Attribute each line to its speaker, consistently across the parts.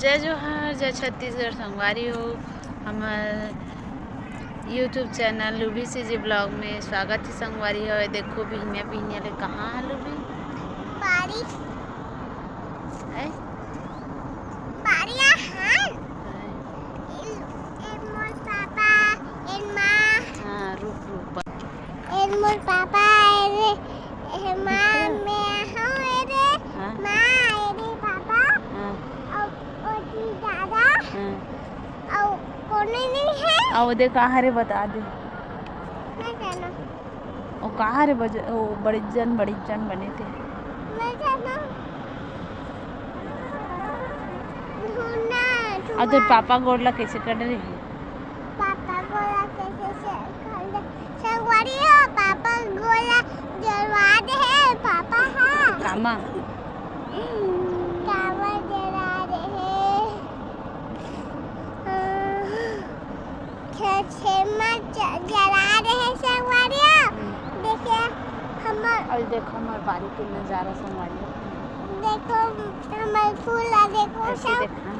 Speaker 1: जय जोहार जय छत्तीसगढ़ संगवारी हो। हमार यूट्यूब चैनल लुभी सीजी ब्लॉग में स्वागत है संगवारी हो। देखो बिहनिया बिहनिया ले कहाँ है लुभी
Speaker 2: बारी
Speaker 1: है
Speaker 2: बारिया है इन मोर पापा इन माँ
Speaker 1: हाँ रुक रुक
Speaker 2: इन मोर पापा रे माँ मैं हूँ रे
Speaker 1: हाँ
Speaker 2: माँ रे पापा
Speaker 1: हाँ
Speaker 2: और दादा
Speaker 1: हाँ
Speaker 2: और कौन नहीं है
Speaker 1: आओ दे कहाँ रे बता दे
Speaker 2: मैं जाना
Speaker 1: वो कहाँ रे वो बड़ी जन बने थे
Speaker 2: मैं जाना ढूंढना
Speaker 1: और तेरे पापा गोड़ला कैसे कर रहे हैं
Speaker 2: पापा गोला कैसे संगवारी हो पापा गोला जलवा दे है पापा है
Speaker 1: कामा
Speaker 2: कावा जला रहे खेमा जला रहे संगवारी देखिए हमार
Speaker 1: और देखो हमारे बारी के नज़ारा संगवारी
Speaker 2: देखो हमारे फूल है देखो
Speaker 1: ऐसे
Speaker 2: सब
Speaker 1: देखा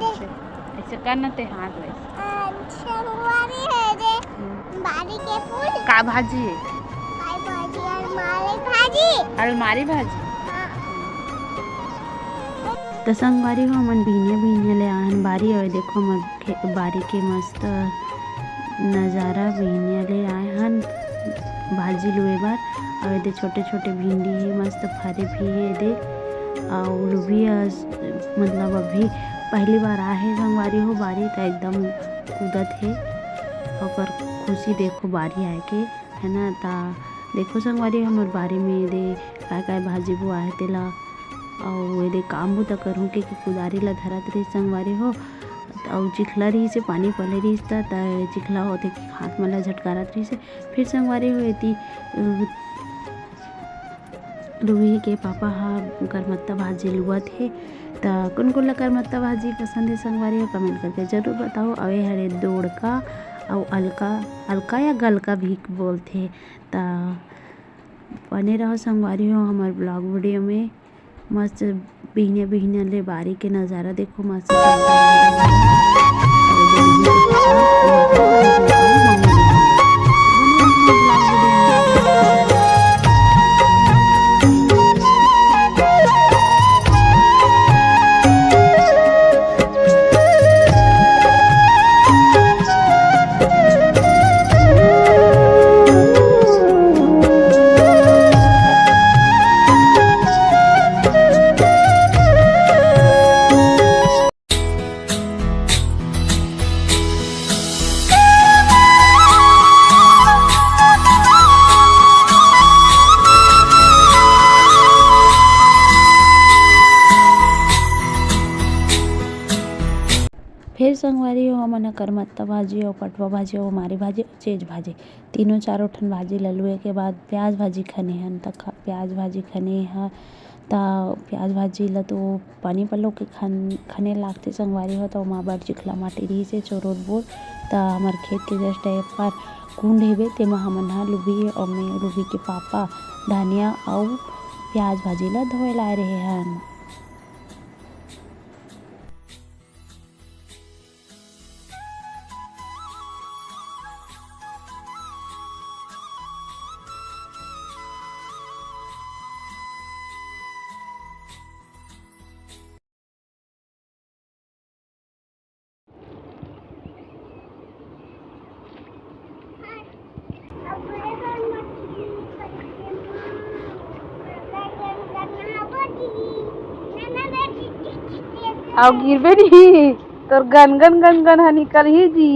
Speaker 2: देख
Speaker 1: ऐसे करना ते हाथ वैसे
Speaker 2: संगवारी है रे बारी के फूल
Speaker 1: का भाजी है
Speaker 2: आई भाजी अलमारी भाजी
Speaker 1: अलमारी भाजी
Speaker 2: हाँ
Speaker 1: तो संगवारी हो मन बिहनिया ले आन बारी और देखो मन बारी के मस्त नज़ारा बिहनिया ले आए हन भाजी लुए बार और ये छोटे छोटे भिंडी है मस्त फरे भी है दे और भी मतलब अभी पहली बार आए है संगवारी हो बारी तो एकदम कूदत है और खुशी देखो बारी आए के है ना ता देखो संगवारी हमार बारी में दे काय भाजी बुआ है तेला और ये दे काम बुता करूँ के कुदारी ला धरत रही संगवारी हो और चिखला रही से पानी पले रही था चिखला होते कि हाथ मला झटकारत रही से फिर संगवारी हुई थी लुही के पापा हाँ करमत्ता भाजी लुआ थे तो कौन कौन करमत्ता भाजी पसंद है संगवारी हो कमेंट करके ज़रूर बताओ। अवे हरे दौड़का और अलका या गलका भी बोलते तो बने रहो संगवारी हो हमारे ब्लॉग वीडियो में मस्त बिहनिया ले बारी के नज़ारा देखो मस्त फिर संगवारी हो मन करमत्ता भाजी और पटवा भाजी और मारी भाजी और चेज भाजी तीनों चारों ठन भाजी ललुए के बाद प्याज भाजी खने हन तक प्याज भाजी खने ह ता प्याज भाजी ला तो पानी पल्लो के खने लागते संगवारी हो तो माँ बार चिखला माटी रही से चोरोट बोर ता हमार खेत के जस्ट पर कुंड हेबे तेमा हमन हा लुभी और मैं लुभी के पापा धनिया और प्याज भाजी ला धोए लाए रहे हन। आओ गिरबे नहीं तोर गन गन हा निकल ही जी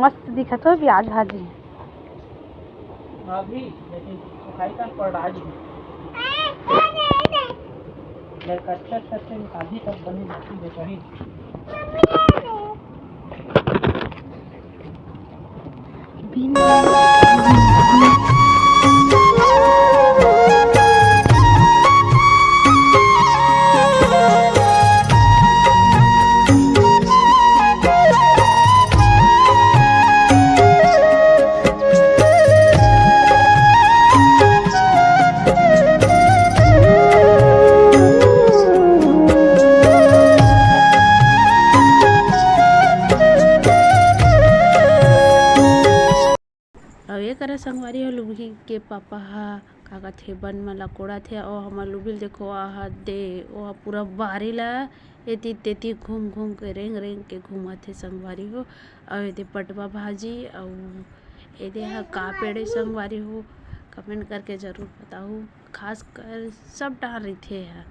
Speaker 1: मस्त दिखत हो प्याज भाजी
Speaker 3: अभी लेकिन सुखाई का पड़ा जी ले कच्चा कच्चा निकाली तब बनी बाकी बेचही
Speaker 1: संगवारी हो लुबी के पापा हा का कथे बन म ला कोड़त हे और हमर लुबिल देखो आहा दे ओ पूरा बारी ला एती तेती घूम घूम के रेंग रेंग के घूमत हे संगवारी हो। और एदे पटवा भाजी और एदे हा का पेड़े संगवारी हो कमेंट करके ज़रूर बताओ। खास कर सब डाल रही है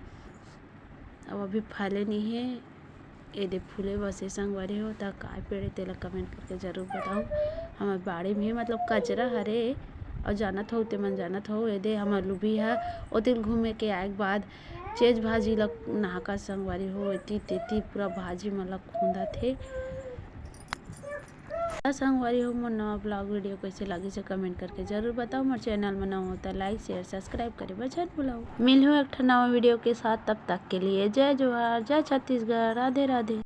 Speaker 1: अब अभी फले नहीं है एदे फूले बसे संगवारी हो ता काय पेड़े तेला कमेंट करके ज़रूर बताओ। हमार बाड़ी में मतलब कचरा हरे और जानत हो ते मन जानत हो एदे हमर लुबी है ओ दिन घूमे के आए के बाद चेज भाजी ला नाहका संगवारी हो एती तेती पूरा भाजी मन ला खूंदा थे। संगवारी हो मोर नवा ब्लॉग वीडियो कैसे लगी से कमेंट करके जरूर बताओ। मोर चैनल में नवा होता लाइक शेयर सब्सक्राइब करे बचन बुलाओ। मिल हो एक नवा वीडियो के साथ तब तक के लिए जय जोहार जय छत्तीसगढ़ राधे राधे।